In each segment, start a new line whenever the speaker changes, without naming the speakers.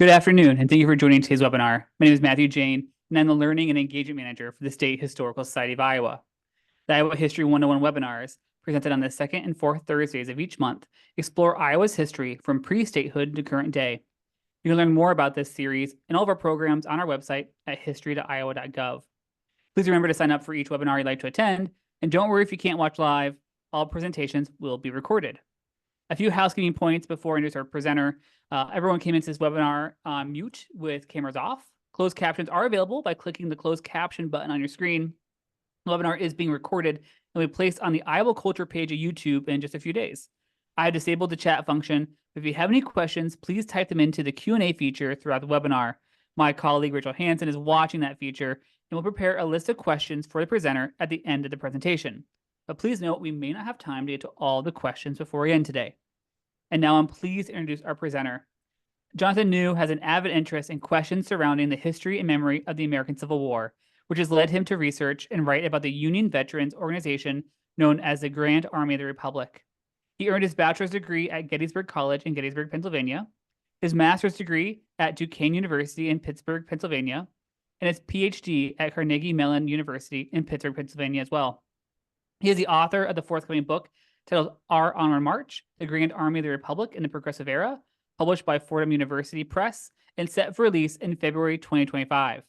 Good afternoon, and thank you for joining today's webinar. My name is Matthew Jane, and I'm the Learning and Engagement Manager for the State Historical Society of Iowa. The Iowa History 101 webinars, presented on the second and fourth Thursdays of each month, explore Iowa's history from pre-statehood to current day. You can learn more about this series and all of our programs on our website at history.iowa.gov. Please remember to sign up for each webinar you'd like to attend, and don't worry if you can't watch live. All presentations will be recorded. A few housekeeping points before I introduce our presenter. Everyone came into this webinar on mute with cameras off. Closed captions are available by clicking the closed caption button on your screen. The webinar is being recorded and will be placed on the Iowa Culture page of YouTube in just a few days. I have disabled the chat function. If you have any questions, please type them into the Q&A feature throughout the webinar. My colleague, Rachel Hansen, is watching that feature and will prepare a list of questions for the presenter at the end of the presentation. But please note, we may not have time to get to all the questions before we end today. And now I'm pleased to introduce our presenter. Jonathan New has an avid interest in questions surrounding the history and memory of the American Civil War, which has led him to research and write about the Union Veterans Organization known as the Grand Army of the Republic. He earned his bachelor's degree at Gettysburg College in Gettysburg, Pennsylvania, his master's degree at Duquesne University in Pittsburgh, Pennsylvania, and his PhD at Carnegie Mellon University in Pittsburgh, Pennsylvania as well. He is the author of the forthcoming book titled Our Onward March, The Grand Army of the Republic in the Progressive Era, published by Fordham University Press and set for release in February 2025.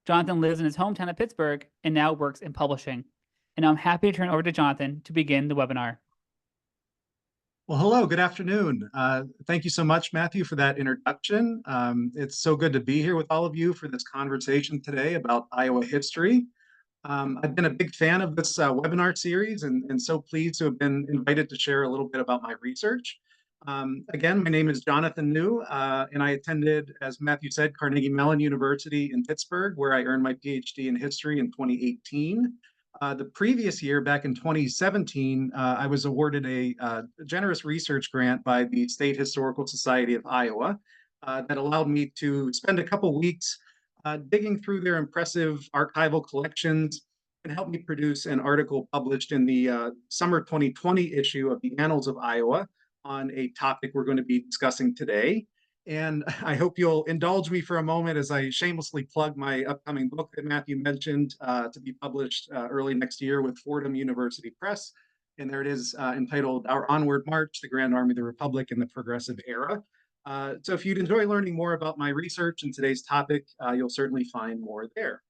Jonathan lives in his hometown of Pittsburgh and now works in publishing. And now I'm happy to turn over to Jonathan to begin the webinar.
Well, hello, good afternoon. Thank you so much, Matthew, for that introduction. It's so good to be here with all of you for this conversation today about Iowa history. I've been a big fan of this webinar series and so pleased to have been invited to share a little bit about my research. Again, my name is Jonathan New, and I attended, as Matthew said, Carnegie Mellon University in Pittsburgh, where I earned my PhD in history in 2018. The previous year, back in 2017, I was awarded a generous research grant by the State Historical Society of Iowa that allowed me to spend a couple weeks digging through their impressive archival collections and helped me produce an article published in the summer 2020 issue of the Annals of Iowa on a topic we're going to be discussing today. And I hope you'll indulge me for a moment as I shamelessly plug my upcoming book that Matthew mentioned to be published early next year with Fordham University Press. And there it is, entitled Our Onward March, The Grand Army of the Republic in the Progressive Era. So if you'd enjoy learning more about my research and today's topic, you'll certainly find more there.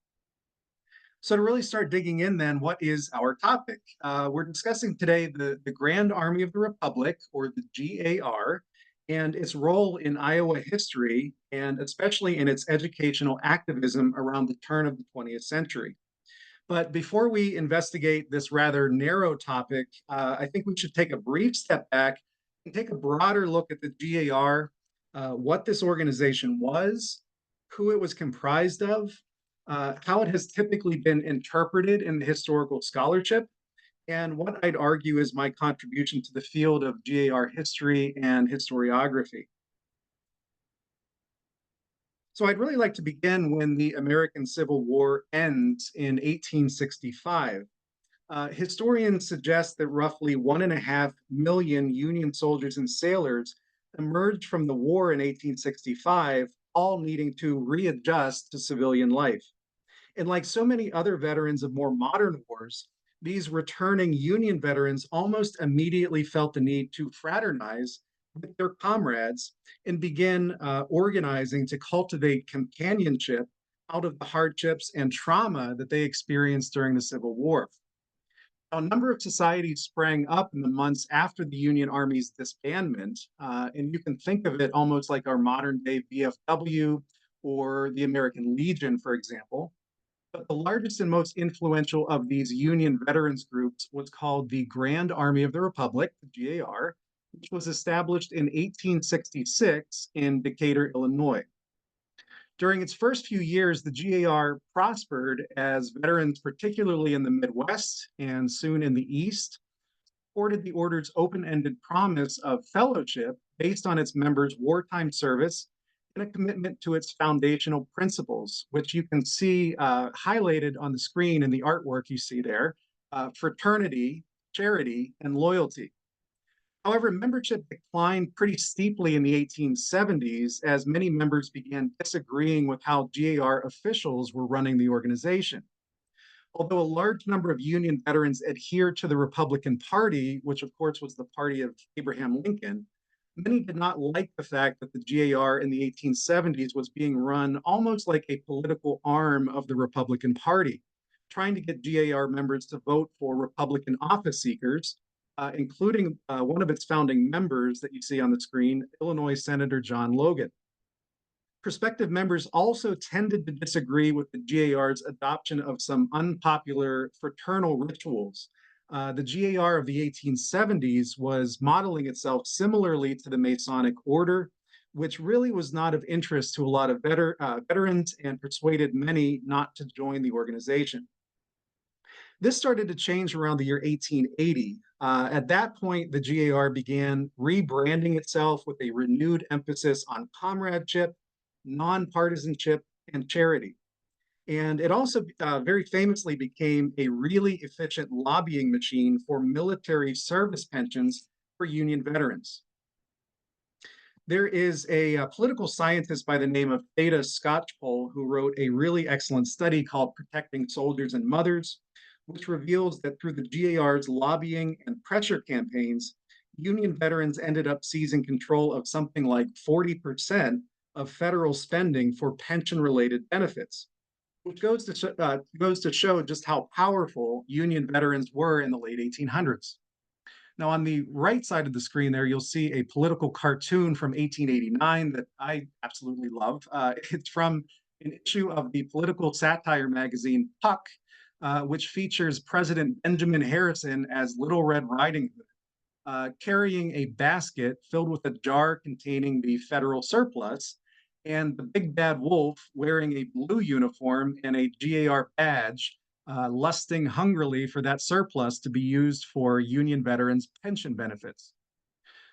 So to really start digging in then, what is our topic? We're discussing today the Grand Army of the Republic, or the GAR, and its role in Iowa history, and especially in its educational activism around the turn of the 20th century. But before we investigate this rather narrow topic, I think we should take a brief step back and take a broader look at the GAR, what this organization was, who it was comprised of, how it has typically been interpreted in the historical scholarship, and what I'd argue is my contribution to the field of GAR history and historiography. So I'd really like to begin when the American Civil War ends in 1865. Historians suggest that roughly 1.5 million Union soldiers and sailors emerged from the war in 1865, all needing to readjust to civilian life. And like so many other veterans of more modern wars, these returning Union veterans almost immediately felt the need to fraternize with their comrades and begin organizing to cultivate companionship out of the hardships and trauma that they experienced during the Civil War. A number of societies sprang up in the months after the Union Army's disbandment, and you can think of it almost like our modern day VFW or the American Legion, for example. But the largest and most influential of these Union veterans groups was called the Grand Army of the Republic, the GAR, which was established in 1866 in Decatur, Illinois. During its first few years, the GAR prospered as veterans, particularly in the Midwest and soon in the East, supported the order's open-ended promise of fellowship based on its members' wartime service and a commitment to its foundational principles, which you can see highlighted on the screen in the artwork you see there: fraternity, charity, and loyalty. However, membership declined pretty steeply in the 1870s as many members began disagreeing with how GAR officials were running the organization. Although a large number of Union veterans adhered to the Republican Party, which of course was the party of Abraham Lincoln, many did not like the fact that the GAR in the 1870s was being run almost like a political arm of the Republican Party, trying to get GAR members to vote for Republican office seekers, including one of its founding members that you see on the screen, Illinois Senator John Logan. Prospective members also tended to disagree with the GAR's adoption of some unpopular fraternal rituals. The GAR of the 1870s was modeling itself similarly to the Masonic Order, which really was not of interest to a lot of veterans and persuaded many not to join the organization. This started to change around the year 1880. At that point, the GAR began rebranding itself with a renewed emphasis on comradeship, nonpartisanship, and charity. And it also very famously became a really efficient lobbying machine for military service pensions for Union veterans. There is a political scientist by the name of Theda Skocpol who wrote a really excellent study called Protecting Soldiers and Mothers, which reveals that through the GAR's lobbying and pressure campaigns, Union veterans ended up seizing control of something like 40% of federal spending for pension-related benefits, which goes to show just how powerful Union veterans were in the late 1800s. Now, on the right side of the screen there, you'll see a political cartoon from 1889 that I absolutely love. It's from an issue of the political satire magazine Puck, which features President Benjamin Harrison as Little Red Riding Hood, carrying a basket filled with a jar containing the federal surplus, and the big bad wolf wearing a blue uniform and a GAR badge, lusting hungrily for that surplus to be used for Union veterans' pension benefits.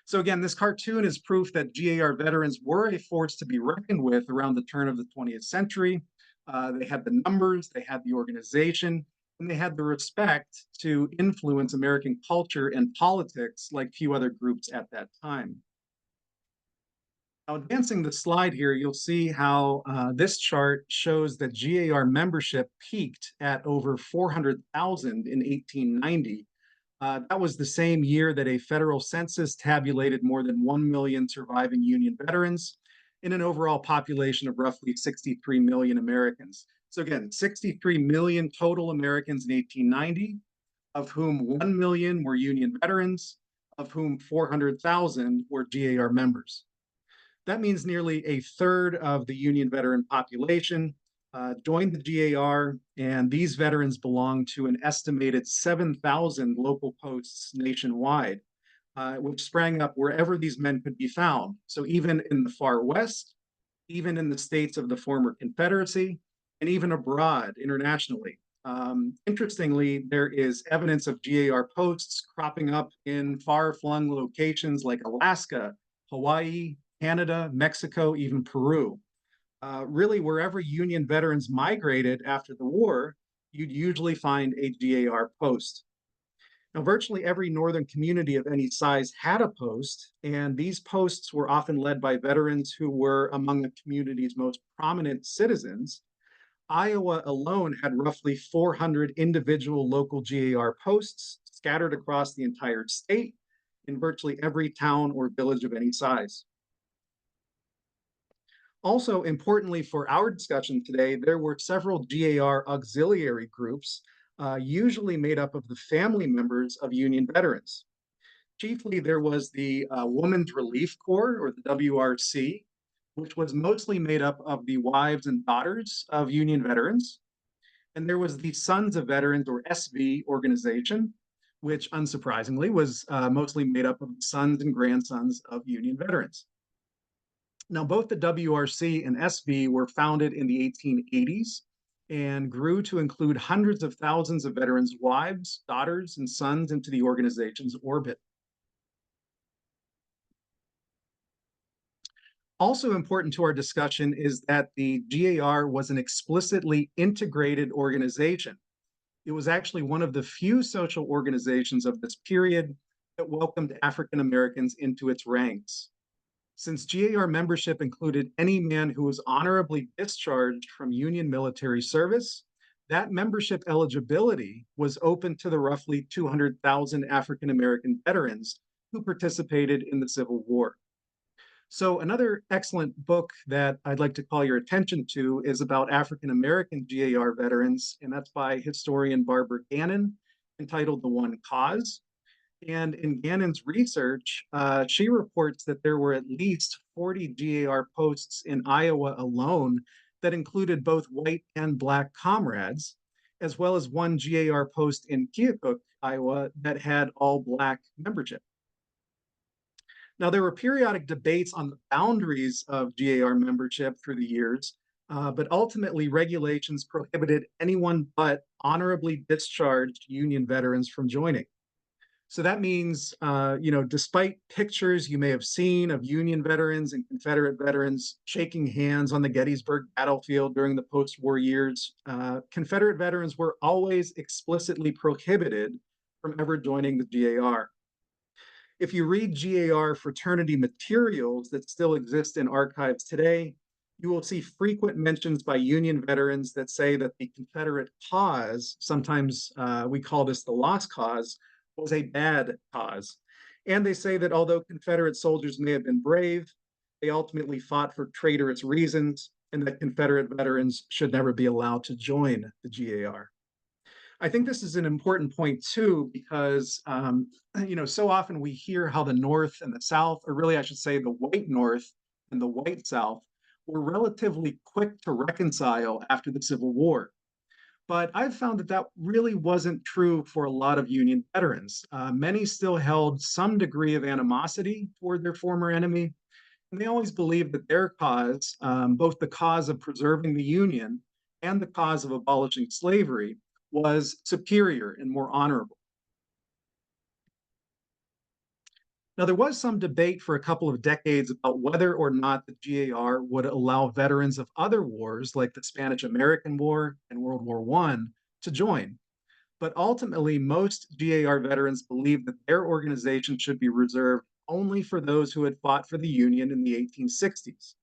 So again, this cartoon is proof that GAR veterans were a force to be reckoned with around the turn of the 20th century. They had the numbers, they had the organization, and they had the respect to influence American culture and politics like few other groups at that time. Now, advancing the slide here, you'll see how this chart shows that GAR membership peaked at over 400,000 in 1890. That was the same year that a federal census tabulated more than 1 million surviving Union veterans in an overall population of roughly 63 million Americans. So again, 63 million total Americans in 1890, of whom 1 million were Union veterans, of whom 400,000 were GAR members. That means nearly a third of the Union veteran population joined the GAR, and these veterans belong to an estimated 7,000 local posts nationwide, which sprang up wherever these men could be found. So even in the far west, even in the states of the former Confederacy, and even abroad internationally. Interestingly, there is evidence of GAR posts cropping up in far-flung locations like Alaska, Hawaii, Canada, Mexico, even Peru. Really, wherever Union veterans migrated after the war, you'd usually find a GAR post. Now, virtually every northern community of any size had a post, and these posts were often led by veterans who were among the community's most prominent citizens. Iowa alone had roughly 400 individual local GAR posts scattered across the entire state in virtually every town or village of any size. Also, importantly for our discussion today, there were several GAR auxiliary groups, usually made up of the family members of Union veterans. Chiefly, there was the Women's Relief Corps, or the WRC, which was mostly made up of the wives and daughters of Union veterans. And there was the Sons of Veterans, or SV organization, which unsurprisingly was mostly made up of sons and grandsons of Union veterans. Now, both the WRC and SV were founded in the 1880s and grew to include hundreds of thousands of veterans' wives, daughters, and sons into the organization's orbit. Also important to our discussion is that the GAR was an explicitly integrated organization. It was actually one of the few social organizations of this period that welcomed African Americans into its ranks. Since GAR membership included any man who was honorably discharged from Union military service, that membership eligibility was open to the roughly 200,000 African American veterans who participated in the Civil War. So, another excellent book that I'd like to call your attention to is about African American GAR veterans, and that's by historian Barbara Gannon, entitled The One Cause. And in Gannon's research, she reports that there were at least 40 GAR posts in Iowa alone that included both white and black comrades, as well as one GAR post in Keokuk, Iowa, that had all black membership. Now, there were periodic debates on the boundaries of GAR membership through the years, but ultimately regulations prohibited anyone but honorably discharged Union veterans from joining. So that means, despite pictures you may have seen of Union veterans and Confederate veterans shaking hands on the Gettysburg battlefield during the post-war years, Confederate veterans were always explicitly prohibited from ever joining the GAR. If you read GAR fraternity materials that still exist in archives today, you will see frequent mentions by Union veterans that say that the Confederate cause, sometimes we call this the lost cause, was a bad cause. And they say that although Confederate soldiers may have been brave, they ultimately fought for traitorous reasons, and that Confederate veterans should never be allowed to join the GAR. I think this is an important point too, because so often we hear how the North and the South, or really I should say the white North and the white South, were relatively quick to reconcile after the Civil War. But I've found that that really wasn't true for a lot of Union veterans. Many still held some degree of animosity toward their former enemy, and they always believed that their cause, both the cause of preserving the Union and the cause of abolishing slavery, was superior and more honorable. Now, there was some debate for a couple of decades about whether or not the GAR would allow veterans of other wars, like the Spanish-American War and World War I, to join. But ultimately, most GAR veterans believed that their organization should be reserved only for those who had fought for the Union in the 1860s.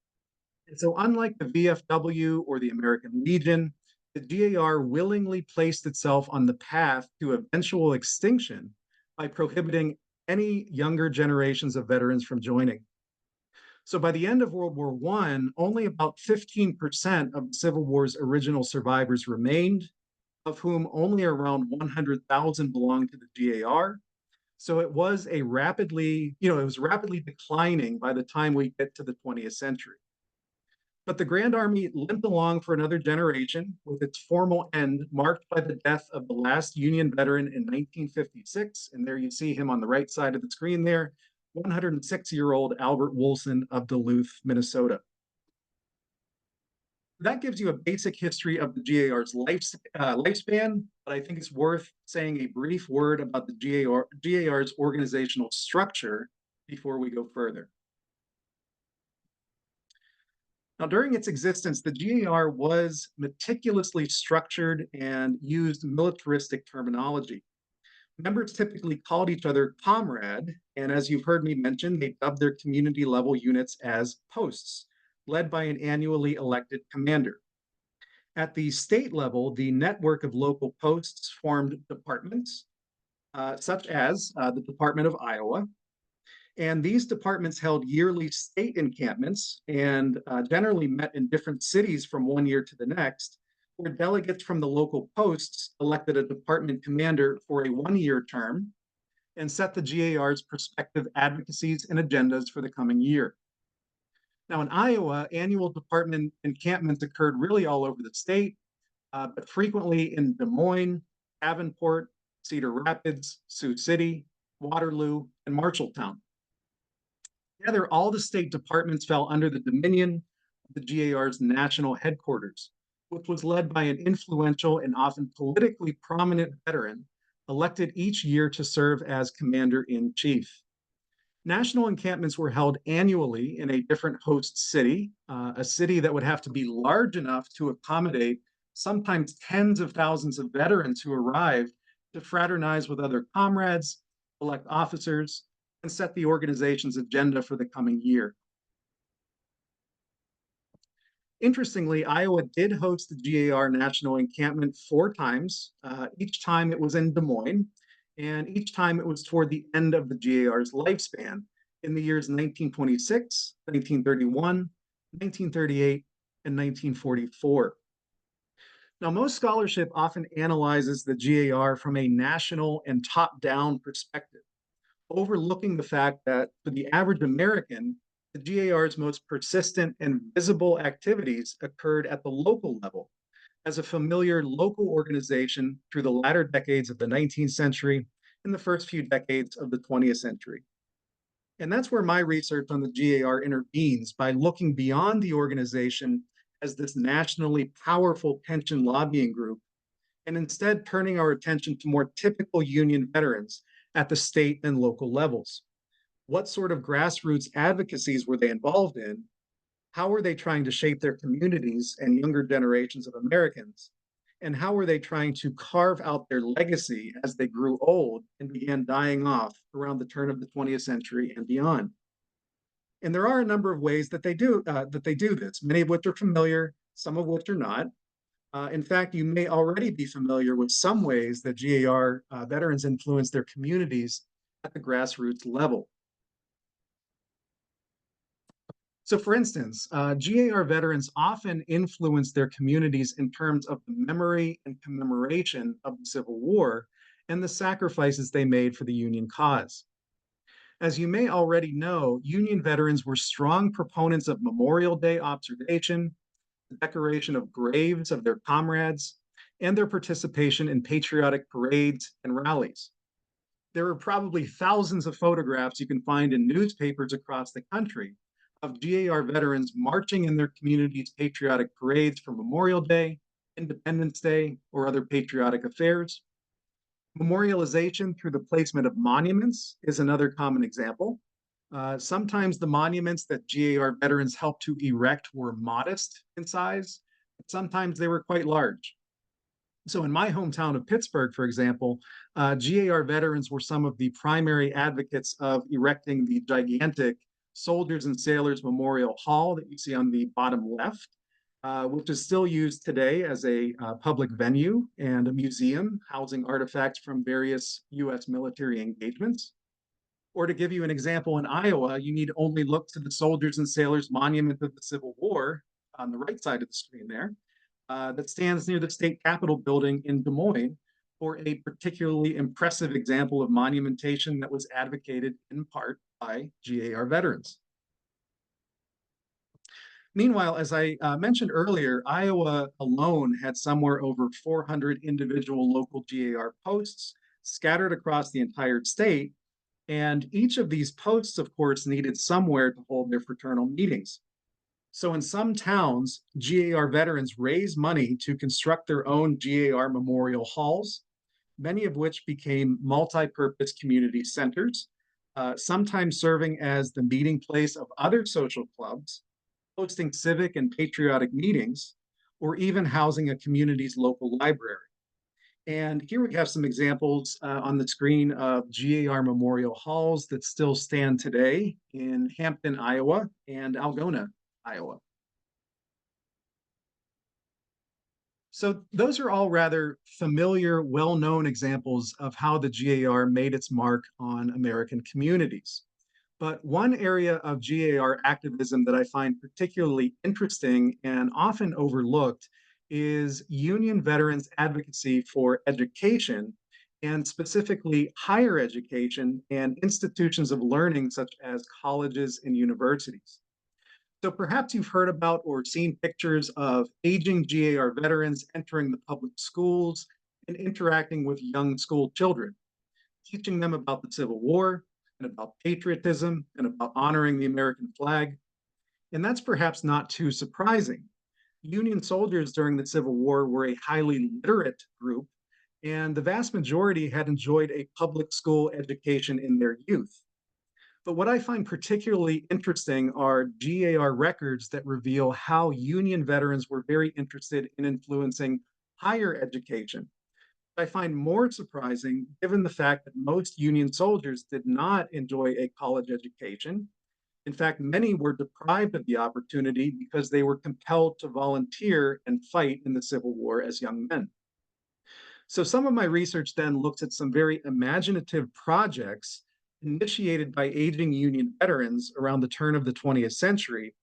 And so, unlike the VFW or the American Legion, the GAR willingly placed itself on the path to eventual extinction by prohibiting any younger generations of veterans from joining. So by the end of World War I, only about 15% of the Civil War's original survivors remained, of whom only around 100,000 belonged to the GAR. So it was rapidly declining by the time we get to the 20th century. But the Grand Army limped along for another generation, with its formal end marked by the death of the last Union veteran in 1956. And there you see him on the right side of the screen there, 106-year-old Albert Wolson of Duluth, Minnesota. That gives you a basic history of the GAR's lifespan, but I think it's worth saying a brief word about the GAR's organizational structure before we go further. Now, during its existence, the GAR was meticulously structured and used militaristic terminology. Members typically called each other comrade, and as you've heard me mention, they dubbed their community level units as posts, led by an annually elected commander. At the state level, the network of local posts formed departments, such as the Department of Iowa, and these departments held yearly state encampments and generally met in different cities from one year to the next, where delegates from the local posts elected a department commander for a one-year term and set the GAR's prospective advocacies and agendas for the coming year. Now, in Iowa, annual department encampments occurred really all over the state, but frequently in Des Moines, Davenport, Cedar Rapids, Sioux City, Waterloo, and Marshalltown. Together, all the state departments fell under the dominion of the GAR's national headquarters, which was led by an influential and often politically prominent veteran elected each year to serve as commander-in-chief. National encampments were held annually in a different host city, a city that would have to be large enough to accommodate sometimes tens of thousands of veterans who arrived to fraternize with other comrades elect officers, and set the organization's agenda for the coming year. Interestingly, Iowa did host the GAR National Encampment 4 times. Each time it was in Des Moines, and each time it was toward the end of the GAR's lifespan in the years 1926, 1931, 1938, and 1944. Now, most scholarship often analyzes the GAR from a national and top-down perspective, overlooking the fact that for the average American, the GAR's most persistent and visible activities occurred at the local level as a familiar local organization through the latter decades of the 19th century and the first few decades of the 20th century. And that's where my research on the GAR intervenes by looking beyond the organization as this nationally powerful pension lobbying group and instead turning our attention to more typical union veterans at the state and local levels. What sort of grassroots advocacies were they involved in? How were they trying to shape their communities and younger generations of Americans? And how were they trying to carve out their legacy as they grew old and began dying off around the turn of the 20th century and beyond? And there are a number of ways that they do this, many of which are familiar, some of which are not. In fact, you may already be familiar with some ways that GAR veterans influence their communities at the grassroots level. So for instance, GAR veterans often influence their communities in terms of the memory and commemoration of the Civil War and the sacrifices they made for the Union cause. As you may already know, Union veterans were strong proponents of Memorial Day observation, the decoration of graves of their comrades, and their participation in patriotic parades and rallies. There are probably thousands of photographs you can find in newspapers across the country of GAR veterans marching in their community's patriotic parades for Memorial Day, Independence Day, or other patriotic affairs. Memorialization through the placement of monuments is another common example. Sometimes the monuments that GAR veterans helped to erect were modest in size, but sometimes they were quite large. So in my hometown of Pittsburgh, for example, GAR veterans were some of the primary advocates of erecting the gigantic Soldiers and Sailors Memorial Hall that you see on the bottom left, which is still used today as a public venue and a museum housing artifacts from various US military engagements. Or to give you an example, in Iowa, you need only look to the Soldiers and Sailors Monument of the Civil War on the right side of the screen there, that stands near the state capitol building in Des Moines for a particularly impressive example of monumentation that was advocated in part by GAR veterans. Meanwhile, as I mentioned earlier, Iowa alone had somewhere over 400 individual local GAR posts scattered across the entire state. And each of these posts, of course, needed somewhere to hold their fraternal meetings. So in some towns, GAR veterans raised money to construct their own GAR memorial halls, many of which became multi-purpose community centers, sometimes serving as the meeting place of other social clubs, hosting civic and patriotic meetings, or even housing a community's local library. And here we have some examples on the screen of GAR memorial halls that still stand today in Hampton, Iowa, and Algona, Iowa. So those are all rather familiar, well-known examples of how the GAR made its mark on American communities. But one area of GAR activism that I find particularly interesting and often overlooked is union veterans' advocacy for education, and specifically higher education and institutions of learning such as colleges and universities. So perhaps you've heard about or seen pictures of aging GAR veterans entering the public schools and interacting with young school children, teaching them about the Civil War and about patriotism and about honoring the American flag. And that's perhaps not too surprising. Union soldiers during the Civil War were a highly literate group, and the vast majority had enjoyed a public school education in their youth. But what I find particularly interesting are GAR records that reveal how Union veterans were very interested in influencing higher education, I find more surprising given the fact that most Union soldiers did not enjoy a college education. In fact, many were deprived of the opportunity because they were compelled to volunteer and fight in the Civil War as young men. So some of my research then looks at some very imaginative projects initiated by aging Union veterans around the turn of the 20th century,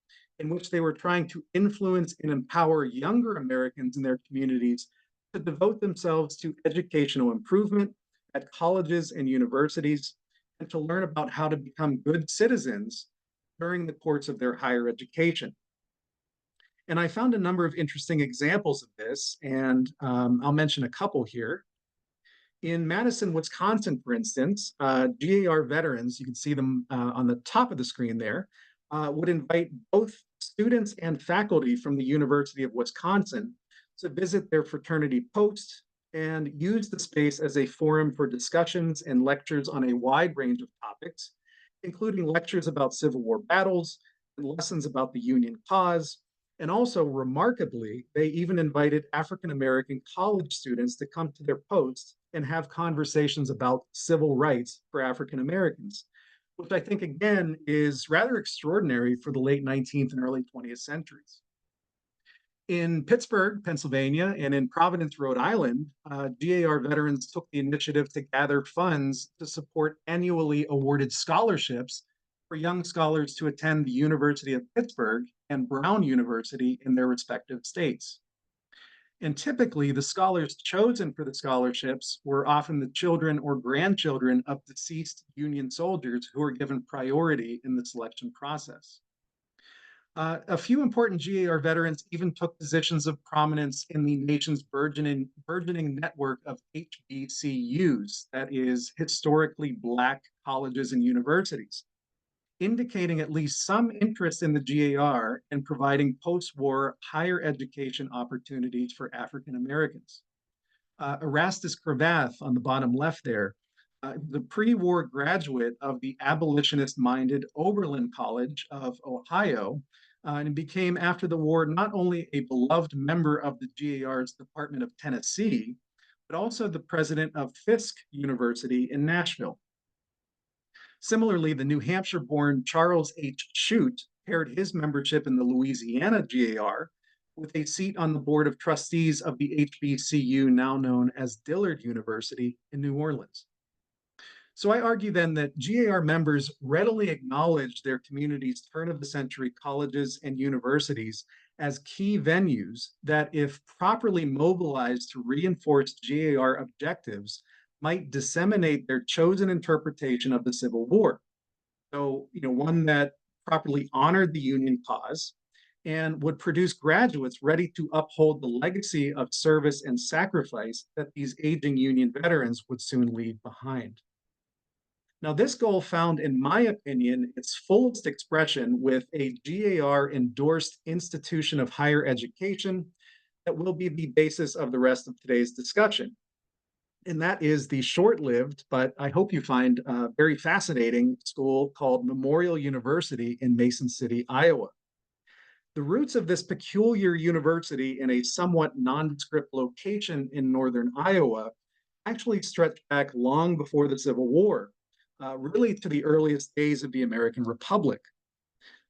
in which they were trying to influence and empower younger Americans in their communities to devote themselves to educational improvement at colleges and universities, and to learn about how to become good citizens during the course of their higher education. And I found a number of interesting examples of this, and I'll mention a couple here. In Madison, Wisconsin, for instance, GAR veterans, you can see them on the top of the screen there, would invite both students and faculty from the University of Wisconsin to visit their fraternity post and use the space as a forum for discussions and lectures on a wide range of topics, including lectures about Civil War battles and lessons about the Union cause. And also, remarkably, they even invited African American college students to come to their posts and have conversations about civil rights for African Americans, which I think, again, is rather extraordinary for the late 19th and early 20th centuries. In Pittsburgh, Pennsylvania, and in Providence, Rhode Island, GAR veterans took the initiative to gather funds to support annually awarded scholarships for young scholars to attend the University of Pittsburgh and Brown University in their respective states. And typically, the scholars chosen for the scholarships were often the children or grandchildren of deceased Union soldiers who were given priority in the selection process. A few important GAR veterans even took positions of prominence in the nation's burgeoning network of HBCUs, that is, historically Black colleges and universities, indicating at least some interest in the GAR and providing post-war higher education opportunities for African Americans. Erastus Cravath on the bottom left there, the pre-war graduate of the abolitionist-minded Oberlin College of Ohio, and became after the war not only a beloved member of the GAR's Department of Tennessee, but also the president of Fisk University in Nashville. Similarly, the New Hampshire-born Charles H. Shute paired his membership in the Louisiana GAR with a seat on the board of trustees of the HBCU, now known as Dillard University in New Orleans. So I argue then that GAR members readily acknowledge their community's turn of the century colleges and universities as key venues that, if properly mobilized to reinforce GAR objectives, might disseminate their chosen interpretation of the Civil War. So, one that properly honored the Union cause and would produce graduates ready to uphold the legacy of service and sacrifice that these aging Union veterans would soon leave behind. Now, this goal found, in my opinion, its fullest expression with a GAR-endorsed institution of higher education that will be the basis of the rest of today's discussion. And that is the short-lived, but I hope you find very fascinating school called Memorial University in Mason City, Iowa. The roots of this peculiar university in a somewhat nondescript location in northern Iowa actually stretch back long before the Civil War, really to the earliest days of the American Republic.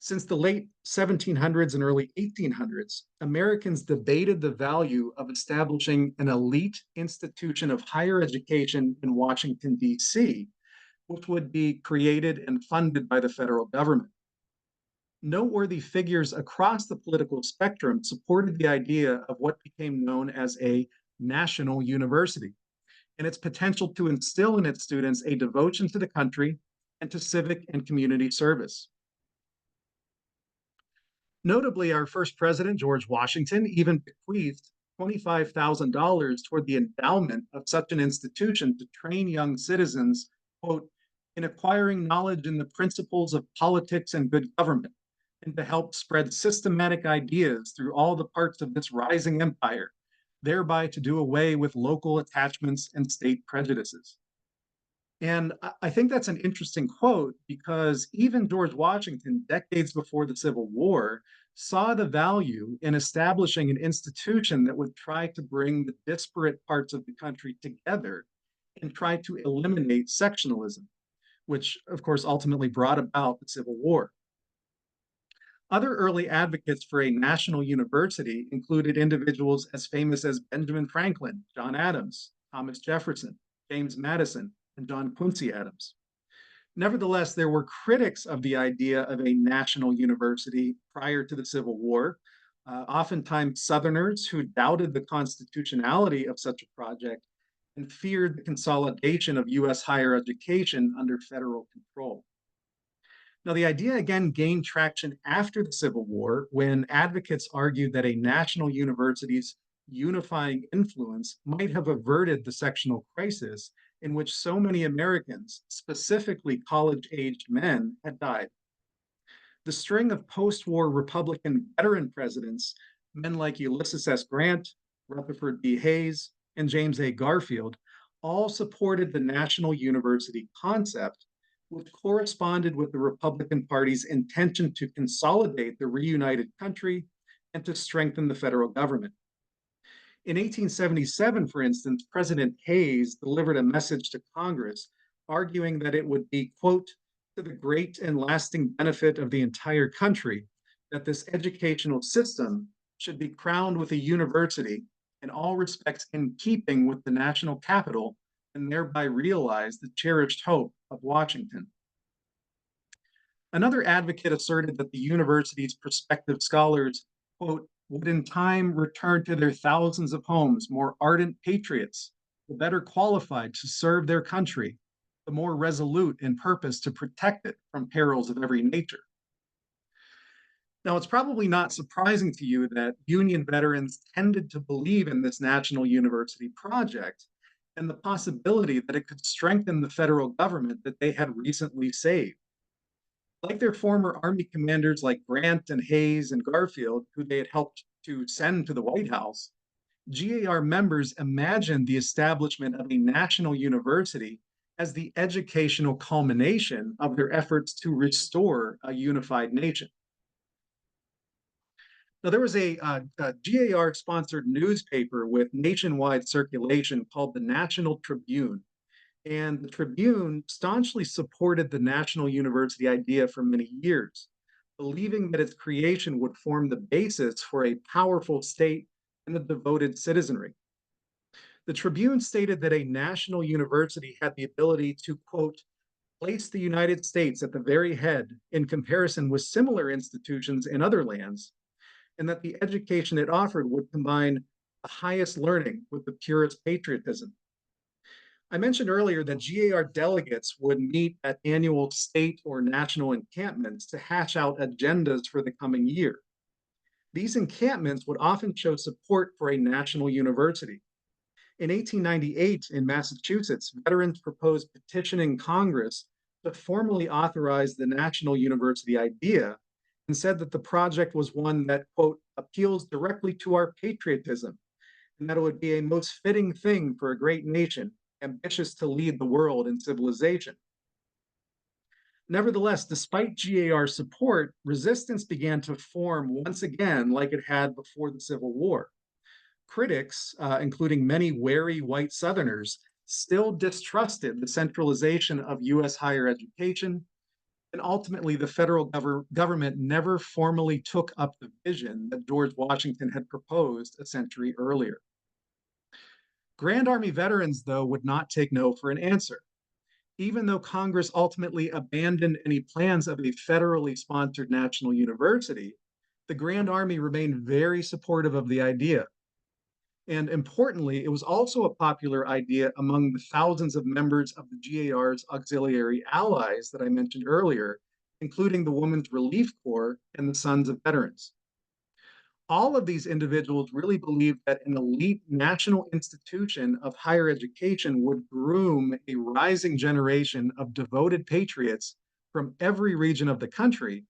Since the late 1700s and early 1800s, Americans debated the value of establishing an elite institution of higher education in Washington, D.C., which would be created and funded by the federal government. Noteworthy figures across the political spectrum supported the idea of what became known as a national university and its potential to instill in its students a devotion to the country and to civic and community service. Notably, our first president, George Washington, even bequeathed $25,000 toward the endowment of such an institution to train young citizens, quote, in acquiring knowledge in the principles of politics and good government, and to help spread systematic ideas through all the parts of this rising empire, thereby to do away with local attachments and state prejudices. And I think that's an interesting quote because even George Washington, decades before the Civil War, saw the value in establishing an institution that would try to bring the disparate parts of the country together and try to eliminate sectionalism, which, of course, ultimately brought about the Civil War. Other early advocates for a national university included individuals as famous as Benjamin Franklin, John Adams, Thomas Jefferson, James Madison, and John Quincy Adams. Nevertheless, there were critics of the idea of a national university prior to the Civil War, oftentimes Southerners who doubted the constitutionality of such a project and feared the consolidation of US higher education under federal control. Now, the idea again gained traction after the Civil War when advocates argued that a national university's unifying influence might have averted the sectional crisis in which so many Americans, specifically college aged men, had died. The string of post war Republican veteran presidents, men like Ulysses S. Grant, Rutherford B. Hayes, and James A. Garfield, all supported the national university concept, which corresponded with the Republican Party's intention to consolidate the reunited country and to strengthen the federal government. In 1877, for instance, President Hayes delivered a message to Congress arguing that it would be, quote, to the great and lasting benefit of the entire country that this educational system should be crowned with a university in all respects in keeping with the national capital and thereby realize the cherished hope of Washington. Another advocate asserted that the university's prospective scholars, quote, would in time return to their thousands of homes more ardent patriots, the better qualified to serve their country, the more resolute in purpose to protect it from perils of every nature. Now, it's probably not surprising to you that Union veterans tended to believe in this national university project and the possibility that it could strengthen the federal government that they had recently saved. Like their former Army commanders like Grant and Hayes and Garfield, who they had helped to send to the White House, GAR members imagined the establishment of a national university as the educational culmination of their efforts to restore a unified nation. Now, there was a GAR sponsored newspaper with nationwide circulation called the National Tribune. And the Tribune staunchly supported the national university idea for many years, believing that its creation would form the basis for a powerful state and a devoted citizenry. The Tribune stated that a national university had the ability to, quote, place the United States at the very head in comparison with similar institutions in other lands, and that the education it offered would combine the highest learning with the purest patriotism. I mentioned earlier that GAR delegates would meet at annual state or national encampments to hash out agendas for the coming year. These encampments would often show support for a national university. In 1898, in Massachusetts, veterans proposed petitioning Congress to formally authorize the national university idea and said that the project was one that, quote, appeals directly to our patriotism and that it would be a most fitting thing for a great nation ambitious to lead the world in civilization. Nevertheless, despite GAR support, resistance began to form once again like it had before the Civil War. Critics, including many wary white Southerners, still distrusted the centralization of US higher education, and ultimately the federal government never formally took up the vision that George Washington had proposed a century earlier. Grand Army veterans, though, would not take no for an answer. Even though Congress ultimately abandoned any plans of a federally sponsored national university, the Grand Army remained very supportive of the idea. And importantly, it was also a popular idea among the thousands of members of the GAR's auxiliary allies that I mentioned earlier, including the Women's Relief Corps and the Sons of Veterans. All of these individuals really believed that an elite national institution of higher education would groom a rising generation of devoted patriots from every region of the country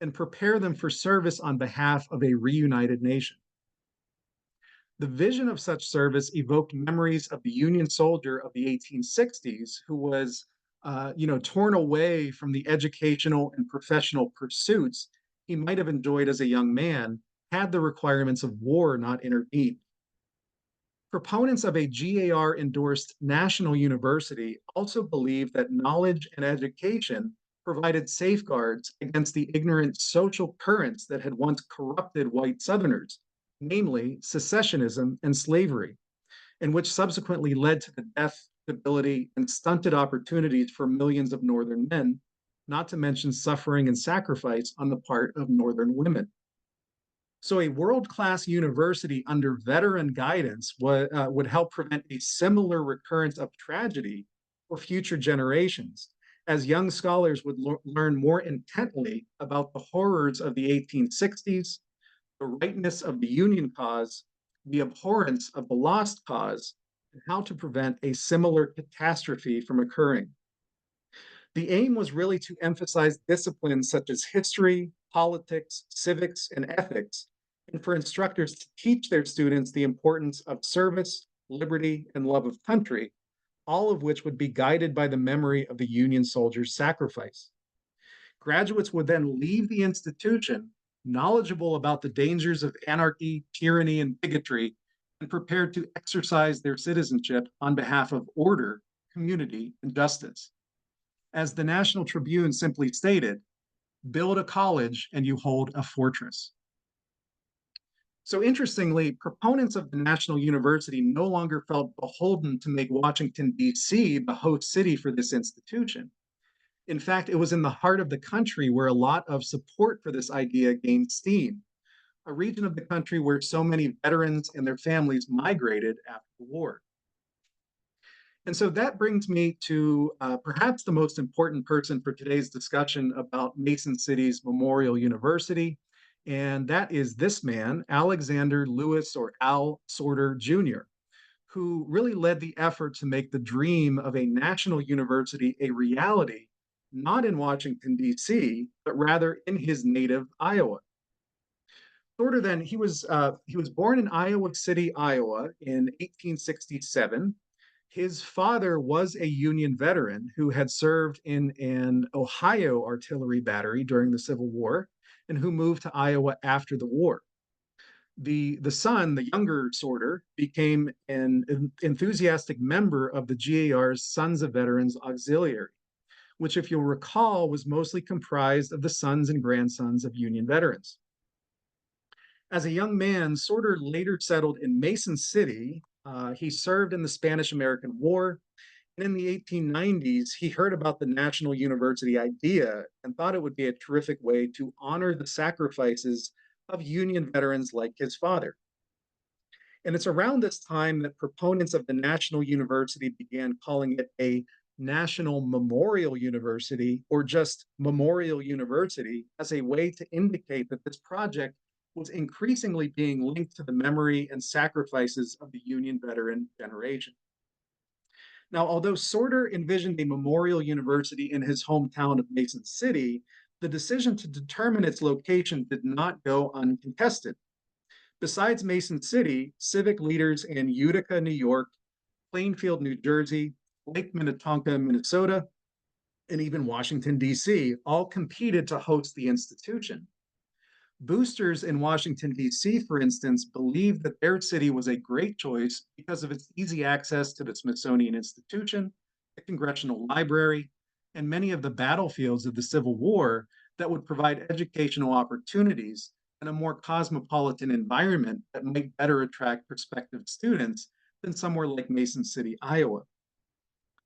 and prepare them for service on behalf of a reunited nation. The vision of such service evoked memories of the Union soldier of the 1860s who was, torn away from the educational and professional pursuits he might have enjoyed as a young man had the requirements of war not intervened. Proponents of a GAR endorsed national university also believe that knowledge and education provided safeguards against the ignorant social currents that had once corrupted white Southerners, namely secessionism and slavery, and which subsequently led to the death, debility, and stunted opportunities for millions of Northern men, not to mention suffering and sacrifice on the part of Northern women. So, a world class university under veteran guidance would help prevent a similar recurrence of tragedy for future generations, as young scholars would learn more intently about the horrors of the 1860s, the rightness of the Union cause, the abhorrence of the lost cause, and how to prevent a similar catastrophe from occurring. The aim was really to emphasize disciplines such as history, politics, civics, and ethics, and for instructors to teach their students the importance of service, liberty, and love of country, all of which would be guided by the memory of the Union soldiers' sacrifice. Graduates would then leave the institution knowledgeable about the dangers of anarchy, tyranny, and bigotry, and prepared to exercise their citizenship on behalf of order, community, and justice. As the National Tribune simply stated, build a college and you hold a fortress. So interestingly, proponents of the National University no longer felt beholden to make Washington, D.C. the host city for this institution. In fact, it was in the heart of the country where a lot of support for this idea gained steam, a region of the country where so many veterans and their families migrated after the war. And so that brings me to perhaps the most important person for today's discussion about Mason City's Memorial University. And that is this man, Alexander Lewis or Al Sorter Jr., who really led the effort to make the dream of a national university a reality, not in Washington, D.C., but rather in his native Iowa. Sorter then, he was born in Iowa City, Iowa in 1867. His father was a Union veteran who had served in an Ohio artillery battery during the Civil War and who moved to Iowa after the war. The son, the younger Sorter, became an enthusiastic member of the GAR's Sons of Veterans Auxiliary, which, if you'll recall, was mostly comprised of the sons and grandsons of Union veterans. As a young man, Sorter later settled in Mason City. He served in the Spanish American War. And in the 1890s, he heard about the National University idea and thought it would be a terrific way to honor the sacrifices of Union veterans like his father. And it's around this time that proponents of the National University began calling it a National Memorial University or just Memorial University as a way to indicate that this project was increasingly being linked to the memory and sacrifices of the Union veteran generation. Now, although Sorter envisioned a memorial university in his hometown of Mason City, the decision to determine its location did not go uncontested. Besides Mason City, civic leaders in Utica, New York, Plainfield, New Jersey, Lake Minnetonka, Minnesota, and even Washington, D.C., all competed to host the institution. Boosters in Washington, D.C., for instance, believed that their city was a great choice because of its easy access to the Smithsonian Institution, the Congressional Library, and many of the battlefields of the Civil War that would provide educational opportunities and a more cosmopolitan environment that might better attract prospective students than somewhere like Mason City, Iowa.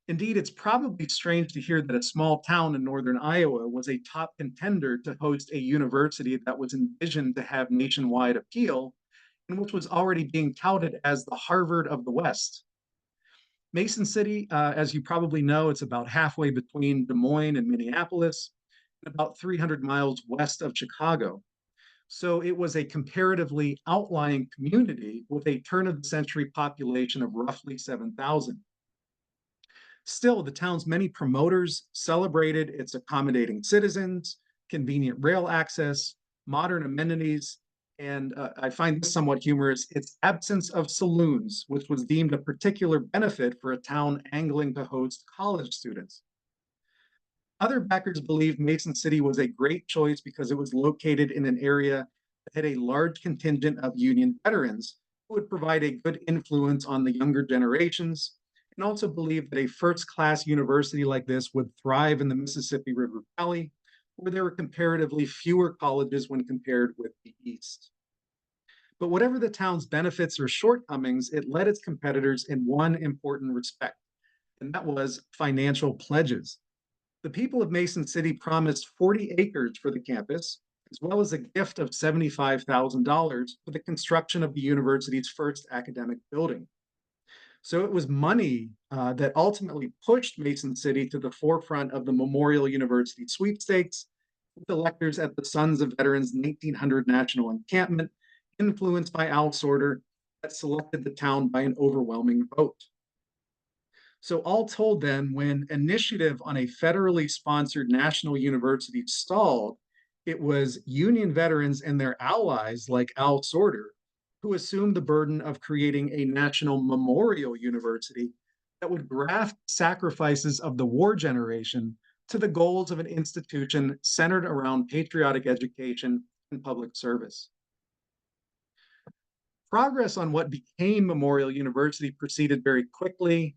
Indeed, it's probably strange to hear that a small town in northern Iowa was a top contender to host a university that was envisioned to have nationwide appeal and which was already being touted as the Harvard of the West. Mason City, as you probably know, it's about halfway between Des Moines and Minneapolis, and about 300 miles west of Chicago. So it was a comparatively outlying community with a turn of the century population of roughly 7,000. Still, the town's many promoters celebrated its accommodating citizens, convenient rail access, modern amenities, And I find this somewhat humorous, its absence of saloons, which was deemed a particular benefit for a town angling to host college students. Other backers believed Mason City was a great choice because it was located in an area that had a large contingent of Union veterans who would provide a good influence on the younger generations, and also believed that a first class university like this would thrive in the Mississippi River Valley, where there were comparatively fewer colleges when compared with the East. But whatever the town's benefits or shortcomings, it led its competitors in one important respect, and that was financial pledges. The people of Mason City promised 40 acres for the campus, as well as a gift of $75,000 for the construction of the university's first academic building. So it was money that ultimately pushed Mason City to the forefront of the Memorial University sweepstakes, with electors at the Sons of Veterans 1900 National Encampment, influenced by Al Sorter, that selected the town by an overwhelming vote. So, all told, then, when initiative on a federally sponsored national university stalled, it was Union veterans and their allies, like Al Sorter, who assumed the burden of creating a national memorial university that would graft sacrifices of the war generation to the goals of an institution centered around patriotic education and public service. Progress on what became Memorial University proceeded very quickly,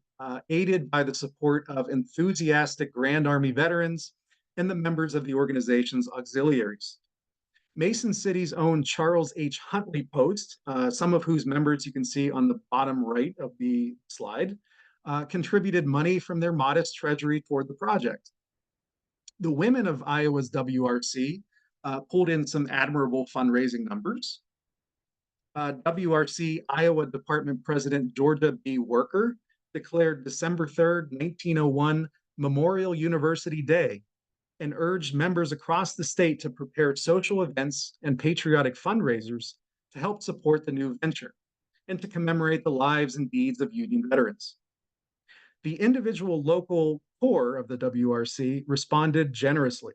aided by the support of enthusiastic Grand Army veterans and the members of the organization's auxiliaries. Mason City's own Charles H. Huntley Post, some of whose members you can see on the bottom right of the slide, contributed money from their modest treasury toward the project. The women of Iowa's WRC pulled in some admirable fundraising numbers. WRC Iowa Department President Georgia B. Worker declared December 3rd, 1901, Memorial University Day, and urged members across the state to prepare social events and patriotic fundraisers to help support the new venture and to commemorate the lives and deeds of Union veterans. The individual local core of the WRC responded generously.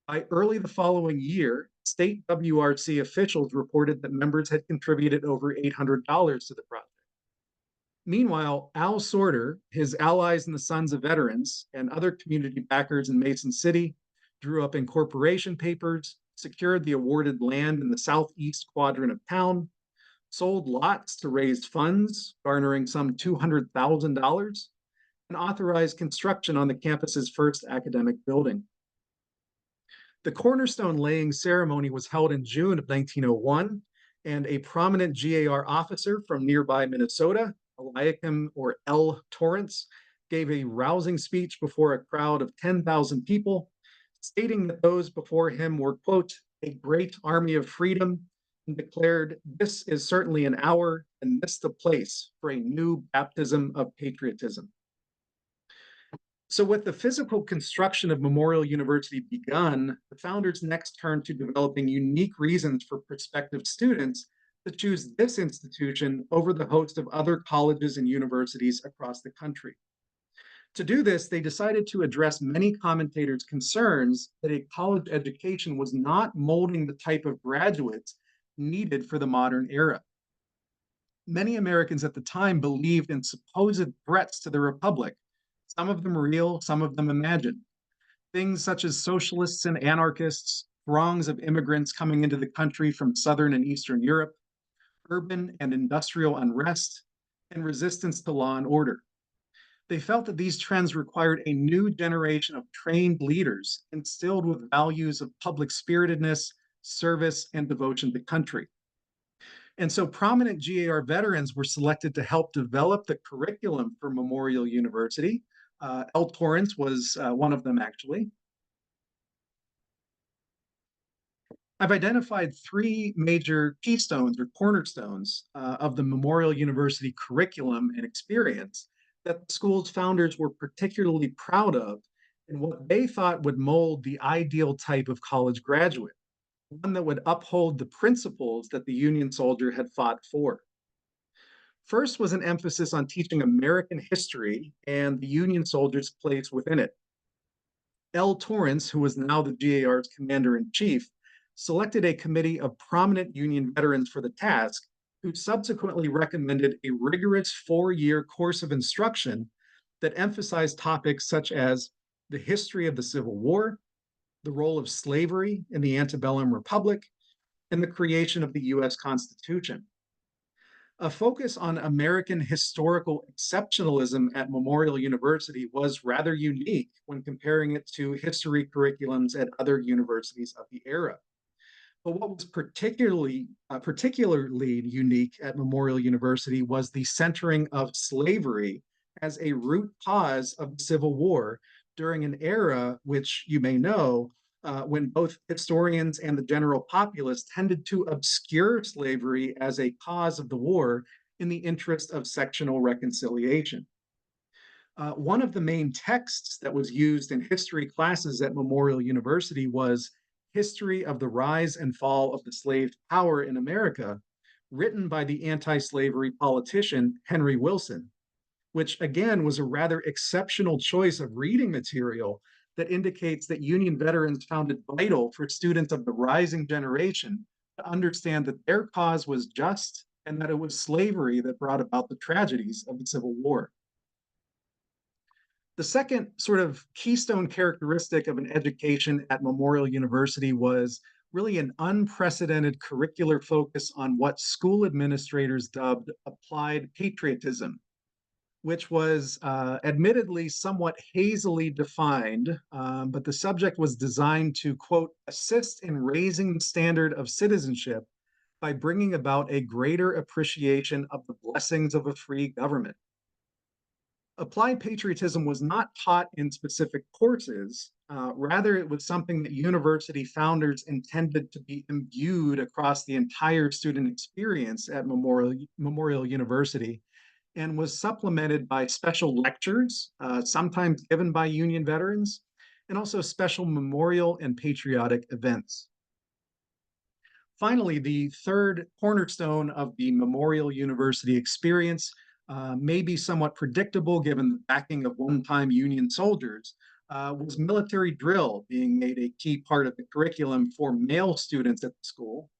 By early the following year, state WRC officials reported that members had contributed over $800 to the project. Meanwhile, Al Sorter, his allies in the Sons of Veterans, and other community backers in Mason City drew up incorporation papers, secured the awarded land in the southeast quadrant of town, sold lots to raise funds, garnering some $200,000, and authorized construction on the campus's first academic building. The cornerstone laying ceremony was held in June of 1901, and a prominent GAR officer from nearby Minnesota, Eliakim or L. Torrance, gave a rousing speech before a crowd of 10,000 people, stating that those before him were, quote, a great army of freedom, and declared, this is certainly an hour and this the place for a new baptism of patriotism. So with the physical construction of Memorial University begun, the founders next turned to developing unique reasons for prospective students to choose this institution over the host of other colleges and universities across the country. To do this, they decided to address many commentators' concerns that a college education was not molding the type of graduates needed for the modern era. Many Americans at the time believed in supposed threats to the republic, some of them real, some of them imagined. Things such as socialists and anarchists, throngs of immigrants coming into the country from Southern and Eastern Europe, urban and industrial unrest, and resistance to law and order. They felt that these trends required a new generation of trained leaders instilled with values of public spiritedness, service, and devotion to country. And so prominent GAR veterans were selected to help develop the curriculum for Memorial University. L. Torrance was one of them, actually. I've identified three major keystones or cornerstones of the Memorial University curriculum and experience that the school's founders were particularly proud of and what they thought would mold the ideal type of college graduate, one that would uphold the principles that the Union soldier had fought for. First was an emphasis on teaching American history and the Union soldiers' place within it. L. Torrance, who was now the GAR's commander in chief, selected a committee of prominent Union veterans for the task, who subsequently recommended a rigorous 4-year course of instruction that emphasized topics such as the history of the Civil War, the role of slavery in the antebellum republic, and the creation of the US Constitution. A focus on American historical exceptionalism at Memorial University was rather unique when comparing it to history curriculums at other universities of the era. But what was particularly unique at Memorial University was the centering of slavery as a root cause of the Civil War during an era which you may know when both historians and the general populace tended to obscure slavery as a cause of the war in the interest of sectional reconciliation. One of the main texts that was used in history classes at Memorial University was History of the Rise and Fall of the Slave Power in America, written by the anti-slavery politician Henry Wilson, which again was a rather exceptional choice of reading material that indicates that Union veterans found it vital for students of the rising generation to understand that their cause was just and that it was slavery that brought about the tragedies of the Civil War. The second sort of keystone characteristic of an education at Memorial University was really an unprecedented curricular focus on what school administrators dubbed applied patriotism, which was admittedly somewhat hazily defined, but the subject was designed to, quote, assist in raising the standard of citizenship by bringing about a greater appreciation of the blessings of a free government. Applied patriotism was not taught in specific courses. Rather, it was something that university founders intended to be imbued across the entire student experience at Memorial University, and was supplemented by special lectures, sometimes given by Union veterans, and also special memorial and patriotic events. Finally, the third cornerstone of the Memorial University experience may be somewhat predictable given the backing of one-time Union soldiers, was military drill being made a key part of the curriculum for male students at the school,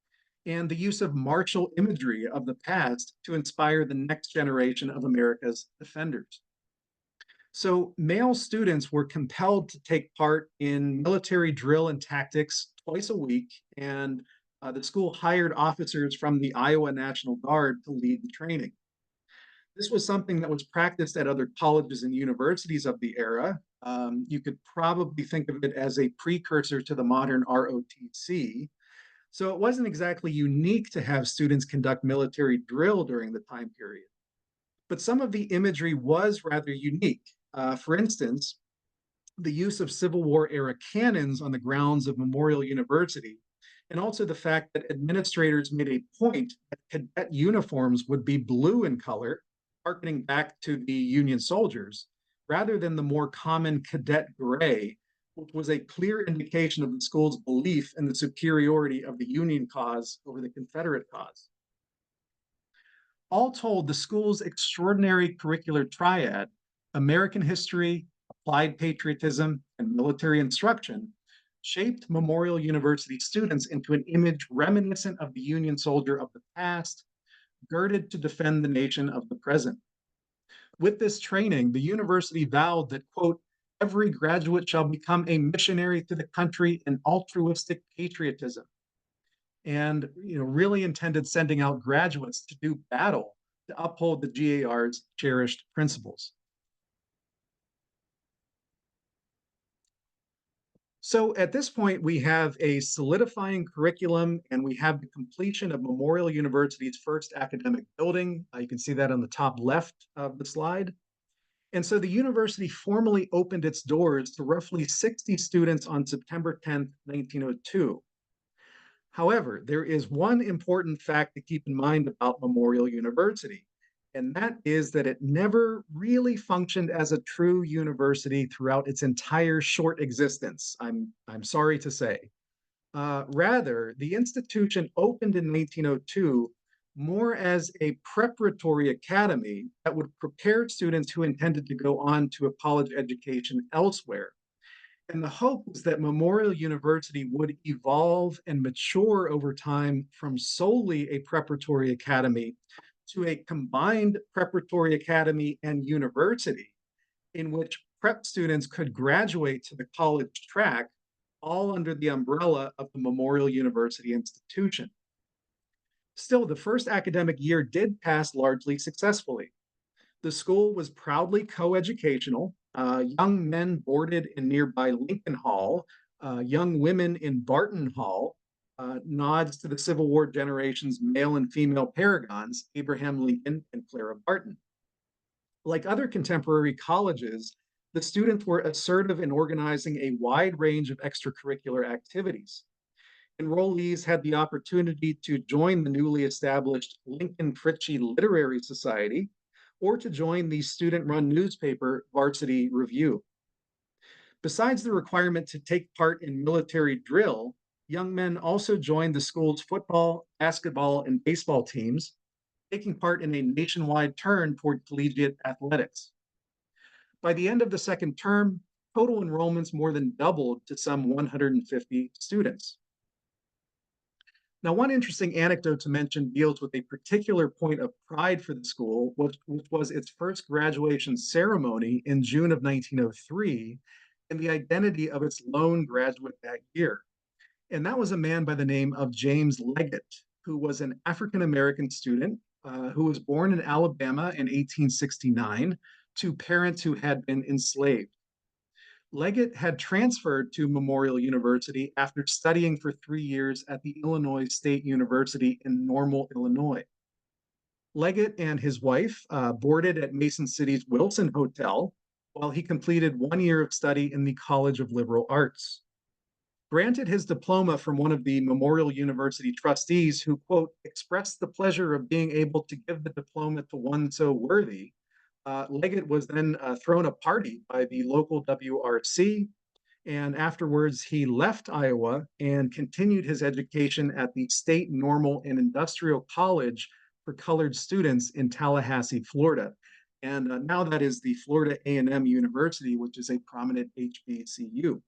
and the use of martial imagery of the past to inspire the next generation of America's defenders. So male students were compelled to take part in military drill and tactics twice a week, and the school hired officers from the Iowa National Guard to lead the training. This was something that was practiced at other colleges and universities of the era. You could probably think of it as a precursor to the modern ROTC. So it wasn't exactly unique to have students conduct military drill during the time period. But some of the imagery was rather unique. For instance, the use of Civil War era cannons on the grounds of Memorial University, and also the fact that administrators made a point that cadet uniforms would be blue in color, harkening back to the Union soldiers, rather than the more common cadet gray, which was a clear indication of the school's belief in the superiority of the Union cause over the Confederate cause. All told, the school's extraordinary curricular triad, American history, applied patriotism, and military instruction, shaped Memorial University students into an image reminiscent of the Union soldier of the past, girded to defend the nation of the present. With this training, the university vowed that, quote, every graduate shall become a missionary to the country in altruistic patriotism, and really intended sending out graduates to do battle to uphold the GAR's cherished principles. So at this point, we have a solidifying curriculum and we have the completion of Memorial University's first academic building. You can see that on the top left of the slide. And so the university formally opened its doors to roughly 60 students on September 10th, 1902. However, there is one important fact to keep in mind about Memorial University, and that is that it never really functioned as a true university throughout its entire short existence, I'm sorry to say. Rather, the institution opened in 1902 more as a preparatory academy that would prepare students who intended to go on to a college education elsewhere. And the hope was that Memorial University would evolve and mature over time from solely a preparatory academy to a combined preparatory academy and university in which prep students could graduate to the college track, all under the umbrella of the Memorial University institution. Still, the first academic year did pass largely successfully. The school was proudly co-educational. Young men boarded in nearby Lincoln Hall, young women in Barton Hall, nods to the Civil War generation's male and female paragons, Abraham Lincoln and Clara Barton. Like other contemporary colleges, the students were assertive in organizing a wide range of extracurricular activities. Enrollees had the opportunity to join the newly established Lincoln Fritchie Literary Society or to join the student-run newspaper Varsity Review. Besides the requirement to take part in military drill, young men also joined the school's football, basketball, and baseball teams, taking part in a nationwide turn toward collegiate athletics. By the end of the second term, total enrollments more than doubled to some 150 students. Now, one interesting anecdote to mention deals with a particular point of pride for the school, which was its first graduation ceremony in June of 1903, and the identity of its lone graduate that year. And that was a man by the name of James Leggett, who was an African American student who was born in Alabama in 1869 to parents who had been enslaved. Leggett had transferred to Memorial University after studying for 3 years at the Illinois State University in Normal, Illinois. Leggett and his wife boarded at Mason City's Wilson Hotel while he completed 1 year of study in the College of Liberal Arts. Granted his diploma from one of the Memorial University trustees who, quote, expressed the pleasure of being able to give the diploma to one so worthy, Leggett was then thrown a party by the local WRC, and afterwards he left Iowa and continued his education at the State Normal and Industrial College for colored students in Tallahassee, Florida. And now that is the Florida A&M University, which is a prominent HBCU.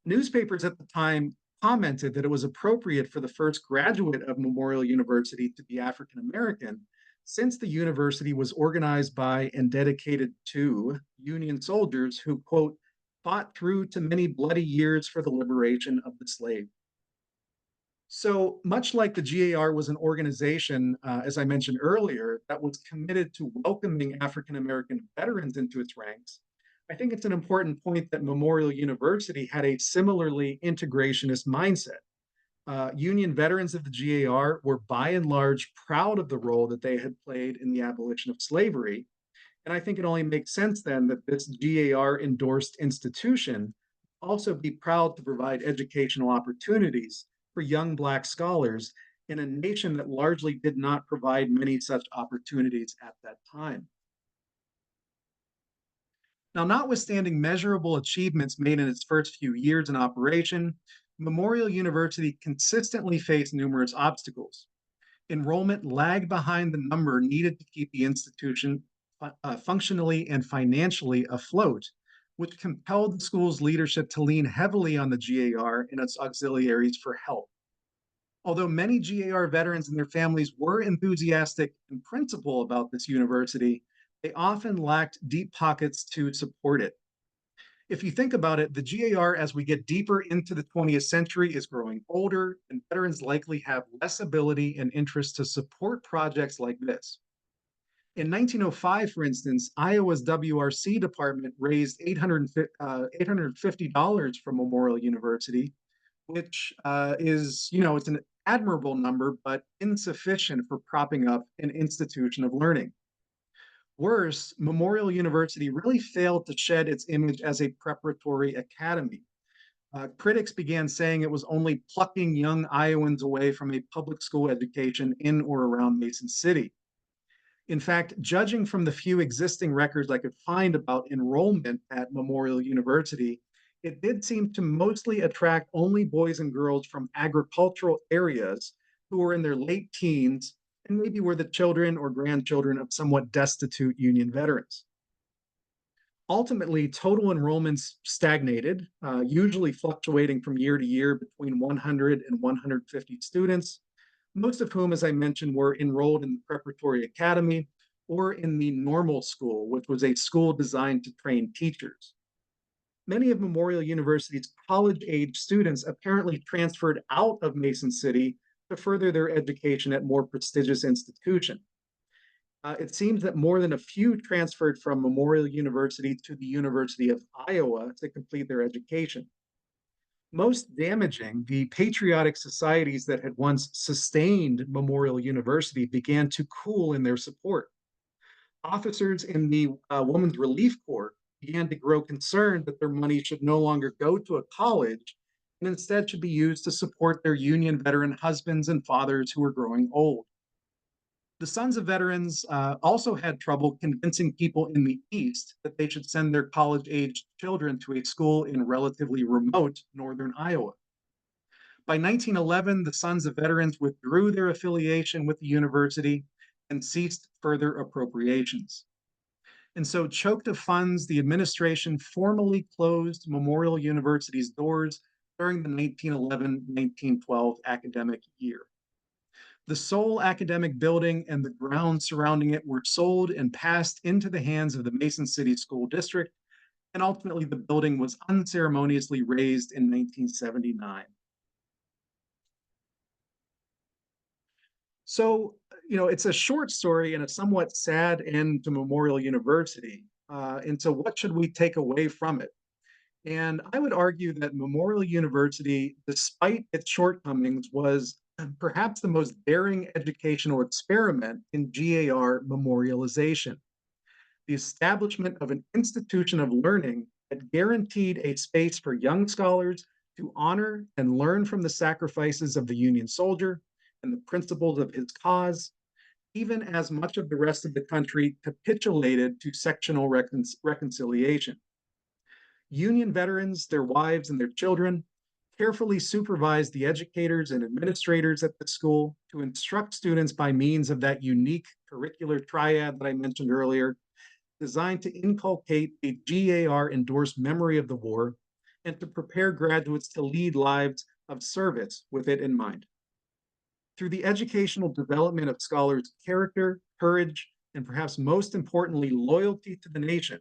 Newspapers at the time commented that it was appropriate for the first graduate of Memorial University to be African American, since the university was organized by and dedicated to Union soldiers who, quote, fought through to many bloody years for the liberation of the slave. So much like the GAR was an organization, as I mentioned earlier, that was committed to welcoming African American veterans into its ranks, I think it's an important point that Memorial University had a similarly integrationist mindset. Union veterans of the GAR were by and large proud of the role that they had played in the abolition of slavery. And I think it only makes sense then that this GAR endorsed institution also be proud to provide educational opportunities for young Black scholars in a nation that largely did not provide many such opportunities at that time. Now, notwithstanding measurable achievements made in its first few years in operation, Memorial University consistently faced numerous obstacles. Enrollment lagged behind the number needed to keep the institution functionally and financially afloat, which compelled the school's leadership to lean heavily on the GAR and its auxiliaries for help. Although many GAR veterans and their families were enthusiastic in principle about this university, they often lacked deep pockets to support it. If you think about it, the GAR, as we get deeper into the 20th century, is growing older, and veterans likely have less ability and interest to support projects like this. In 1905, for instance, Iowa's WRC department raised $850 from Memorial University, which is, it's an admirable number, but insufficient for propping up an institution of learning. Worse, Memorial University really failed to shed its image as a preparatory academy. Critics began saying it was only plucking young Iowans away from a public school education in or around Mason City. In fact, judging from the few existing records I could find about enrollment at Memorial University, it did seem to mostly attract only boys and girls from agricultural areas who were in their late teens and maybe were the children or grandchildren of somewhat destitute Union veterans. Ultimately, total enrollments stagnated, usually fluctuating from year to year between 100 and 150 students, most of whom, as I mentioned, were enrolled in the preparatory academy or in the normal school, which was a school designed to train teachers. Many of Memorial University's college-age students apparently transferred out of Mason City to further their education at more prestigious institutions. It seems that more than a few transferred from Memorial University to the University of Iowa to complete their education. Most damaging, the patriotic societies that had once sustained Memorial University began to cool in their support. Officers in the Women's Relief Corps began to grow concerned that their money should no longer go to a college and instead should be used to support their Union veteran husbands and fathers who were growing old. The sons of veterans also had trouble convincing people in the East that they should send their college aged children to a school in relatively remote northern Iowa. By 1911, the sons of veterans withdrew their affiliation with the university and ceased further appropriations. And so, choked of funds, the administration formally closed Memorial University's doors during the 1911-1912 academic year. The sole academic building and the grounds surrounding it were sold and passed into the hands of the Mason City School District, and ultimately the building was unceremoniously razed in 1979. So, it's a short story and a somewhat sad end to Memorial University. And so, what should we take away from it? And I would argue that Memorial University, despite its shortcomings, was perhaps the most daring educational experiment in GAR memorialization. The establishment of an institution of learning that guaranteed a space for young scholars to honor and learn from the sacrifices of the Union soldier and the principles of his cause, even as much of the rest of the country capitulated to sectional reconciliation. Union veterans, their wives, and their children carefully supervised the educators and administrators at the school to instruct students by means of that unique curricular triad that I mentioned earlier, designed to inculcate a GAR-endorsed memory of the war and to prepare graduates to lead lives of service with it in mind. Through the educational development of scholars' character, courage, and perhaps most importantly, loyalty to the nation,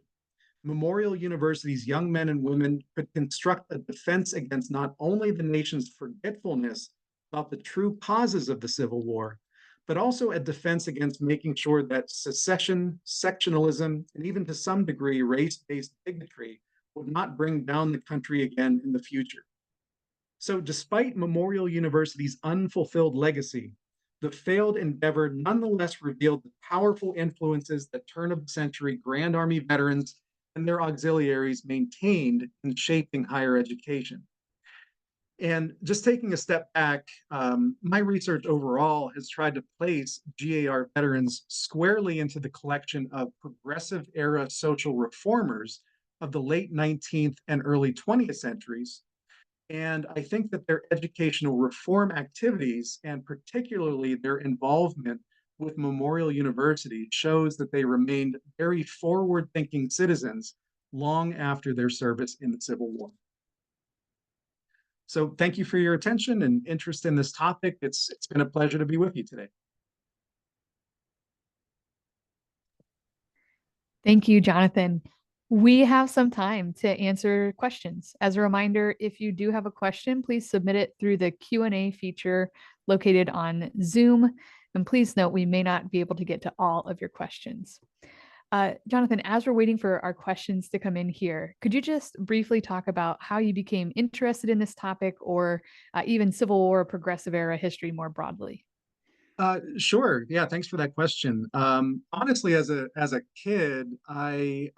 Memorial University's young men and women could construct a defense against not only the nation's forgetfulness about the true causes of the Civil War, but also a defense against making sure that secession, sectionalism, and even to some degree race-based bigotry would not bring down the country again in the future. So despite Memorial University's unfulfilled legacy, the failed endeavor nonetheless revealed the powerful influences that turn of the century Grand Army veterans and their auxiliaries maintained in shaping higher education. And just taking a step back, my research overall has tried to place GAR veterans squarely into the collection of progressive era social reformers of the late 19th and early 20th centuries. And I think that their educational reform activities, and particularly their involvement with Memorial University, shows that they remained very forward thinking citizens long after their service in the Civil War. So thank you for your attention and interest in this topic. It's been a pleasure to be with you today.
Thank you, Jonathan. We have some time to answer questions. As a reminder, if you do have a question, please submit it through the Q&A feature located on Zoom. And please note, we may not be able to get to all of your questions. Jonathan, as we're waiting for our questions to come in here, could you just briefly talk about how you became interested in this topic or even Civil War, progressive era history more broadly?
Sure. Yeah. Thanks for that question. Honestly, as a kid, I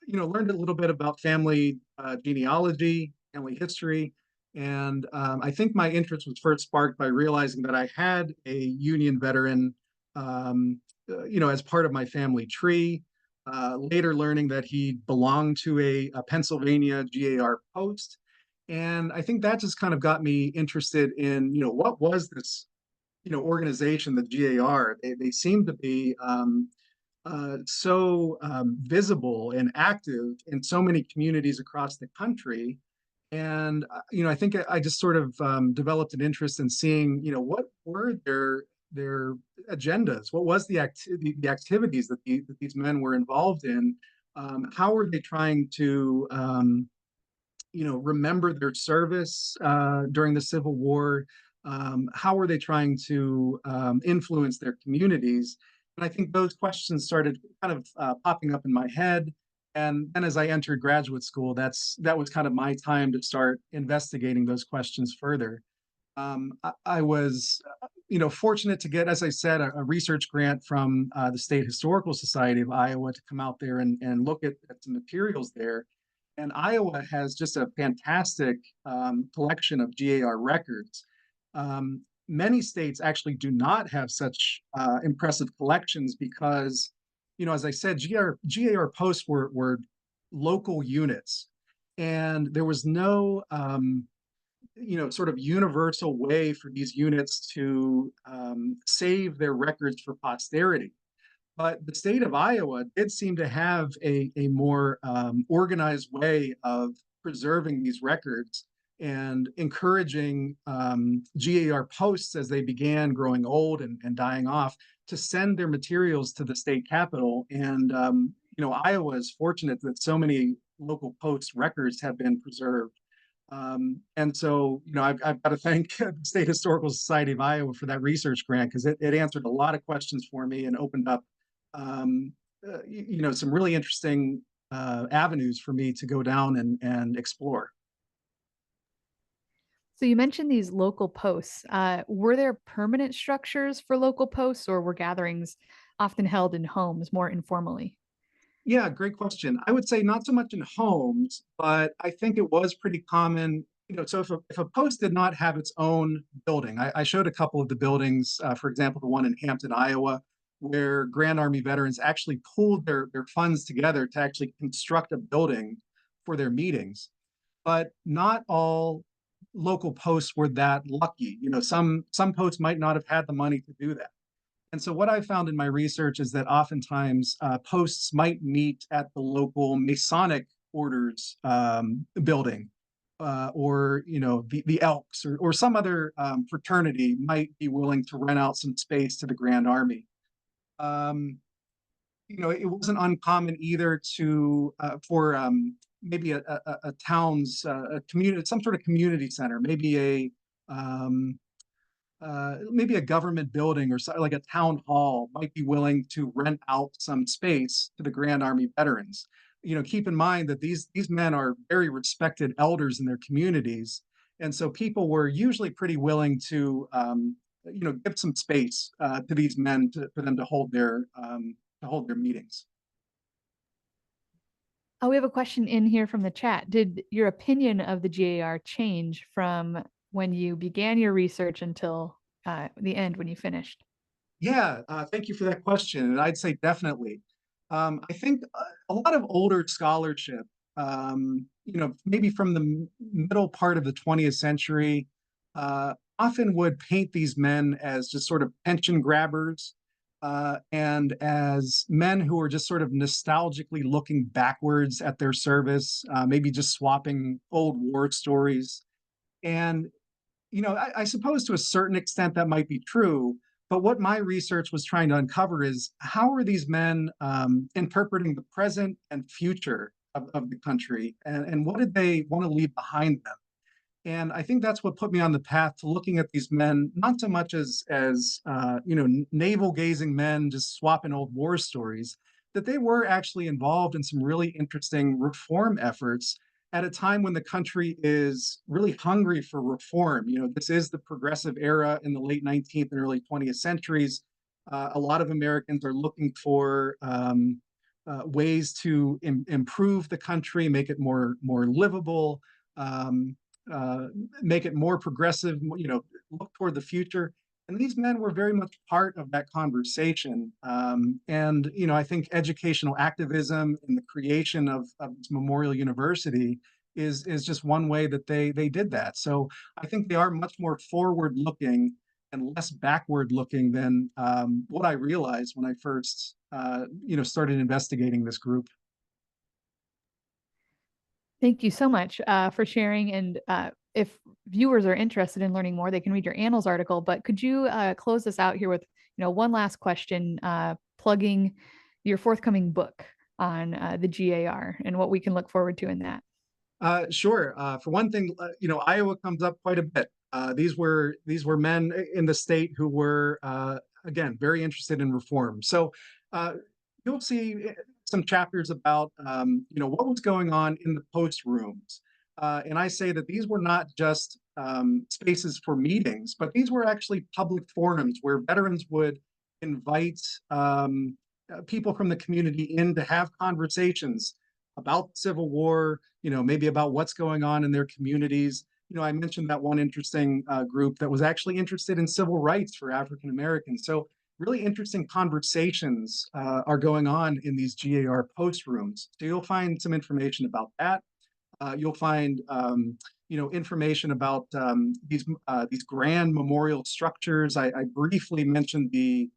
learned a little bit about family genealogy, family history, and I think my interest was first sparked by realizing that I had a Union veteran, as part of my family tree. Later, learning that he belonged to a Pennsylvania GAR post, and I think that just kind of got me interested in what was this organization, the GAR. They seem to be so visible and active in so many communities across the country. And I think I just sort of developed an interest in seeing, what were their agendas? What was the activities that these men were involved in? How were they trying to remember their service during the Civil War? How were they trying to influence their communities? And I think those questions started kind of popping up in my head. And then as I entered graduate school, that was kind of my time to start investigating those questions further. I was, fortunate to get, as I said, a research grant from the State Historical Society of Iowa to come out there and look at some materials there. And Iowa has just a fantastic collection of GAR records. Many states actually do not have such impressive collections because, as I said, GAR posts were local units, and there was no sort of universal way for these units to save their records for posterity. But the state of Iowa did seem to have a more organized way of preserving these records and encouraging GAR posts as they began growing old and dying off to send their materials to the state capitol. And, Iowa is fortunate that so many local post records have been preserved. And so, I've got to thank the State Historical Society of Iowa for that research grant because it answered a lot of questions for me and opened up, some really interesting avenues for me to go down and explore.
So you mentioned these local posts. Were there permanent structures for local posts, or were gatherings often held in homes more informally?
Yeah, great question. I would say not so much in homes, but I think it was pretty common. So if a post did not have its own building, I showed a couple of the buildings, for example, the one in Hampton, Iowa, where Grand Army veterans actually pooled their funds together to actually construct a building for their meetings. But not all local posts were that lucky. Some posts might not have had the money to do that. And so what I found in my research is that oftentimes posts might meet at the local Masonic orders building, or the Elks or some other fraternity might be willing to rent out some space to the Grand Army. Um, it wasn't uncommon either to for maybe a town's a community, some sort of community center, maybe a government building or so, like a town hall might be willing to rent out some space to the Grand Army veterans. Keep in mind that these men are very respected elders in their communities, and so people were usually pretty willing to give some space to these men for them to hold their meetings.
Oh, we have a question in here from the chat. Did your opinion of the GAR change from when you began your research until the end when you finished?
Yeah, thank you for that question. And I'd say definitely. I think a lot of older scholarship, maybe from the middle part of the 20th century, often would paint these men as just sort of pension grabbers, and as men who are just sort of nostalgically looking backwards at their service, maybe just swapping old war stories. And I suppose to a certain extent that might be true. But what my research was trying to uncover is how are these men interpreting the present and future of the country, and what did they want to leave behind them? And I think that's what put me on the path to looking at these men, not so much as navel gazing men just swapping old war stories, that they were actually involved in some really interesting reform efforts at a time when the country is really hungry for reform. This is the progressive era in the late 19th and early 20th centuries. A lot of Americans are looking for ways to improve the country, make it more livable, um, uh, make it more progressive, look toward the future. And these men were very much part of that conversation. And, I think educational activism and the creation of this Memorial University is just one way that they did that. So I think they are much more forward looking and less backward looking than what I realized when I first, started investigating this group.
Thank you so much for sharing. And if viewers are interested in learning more, they can read your Annals article. But could you close us out here with, one last question, plugging your forthcoming book on the GAR and what we can look forward to in that?
Sure. For one thing, Iowa comes up quite a bit. These were men in the state who were again very interested in reform. So you'll see some chapters about what was going on in the post rooms, and I say that these were not just spaces for meetings, but these were actually public forums where veterans would invite people from the community in to have conversations about the Civil War, maybe about what's going on in their communities. I mentioned that one interesting group that was actually interested in civil rights for African Americans. So really interesting conversations are going on in these GAR post rooms. So you'll find some information about that. You'll find information about these grand memorial structures. I briefly mentioned the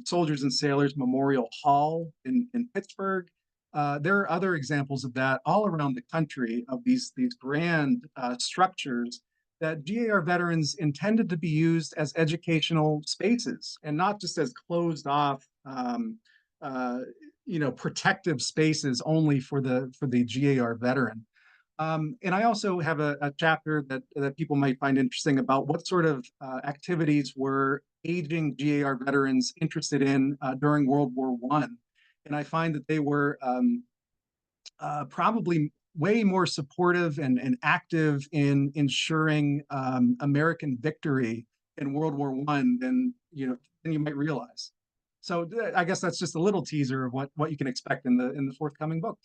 Soldiers and Sailors Memorial Hall in Pittsburgh. There are other examples of that all around the country, of these grand structures that GAR veterans intended to be used as educational spaces and not just as closed off, protective spaces only for the GAR veteran. And I also have a chapter that people might find interesting about what sort of activities were aging GAR veterans interested in during World War I. And I find that they were probably way more supportive and active in ensuring American victory in World War I than you might realize. So I guess that's just a little teaser of what you can expect in the forthcoming book.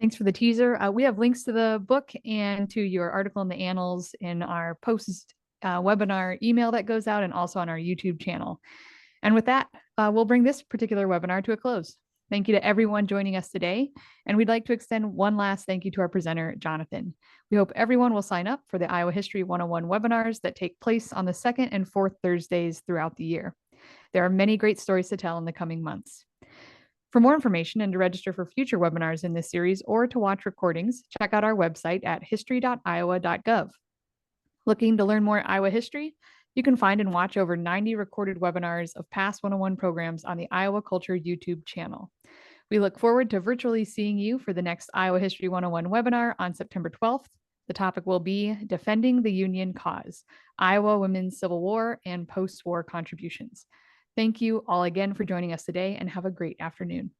Thanks for the teaser. We have links to the book and to your article in the Annals in our post webinar email that goes out, and also on our YouTube channel. And with that, we'll bring this particular webinar to a close. Thank you to everyone joining us today. And we'd like to extend one last thank you to our presenter, Jonathan. We hope everyone will sign up for the Iowa History 101 webinars that take place on the second and fourth Thursdays throughout the year. There are many great stories to tell in the coming months. For more information and to register for future webinars in this series or to watch recordings, check out our website at history.iowa.gov. Looking to learn more Iowa history? You can find and watch over 90 recorded webinars of past 101 programs on the Iowa Culture YouTube channel. We look forward to virtually seeing you for the next Iowa History 101 webinar on September 12th. The topic will be Defending the Union Cause, Iowa Women's Civil War and Post-War Contributions. Thank you all again for joining us today, and have a great afternoon.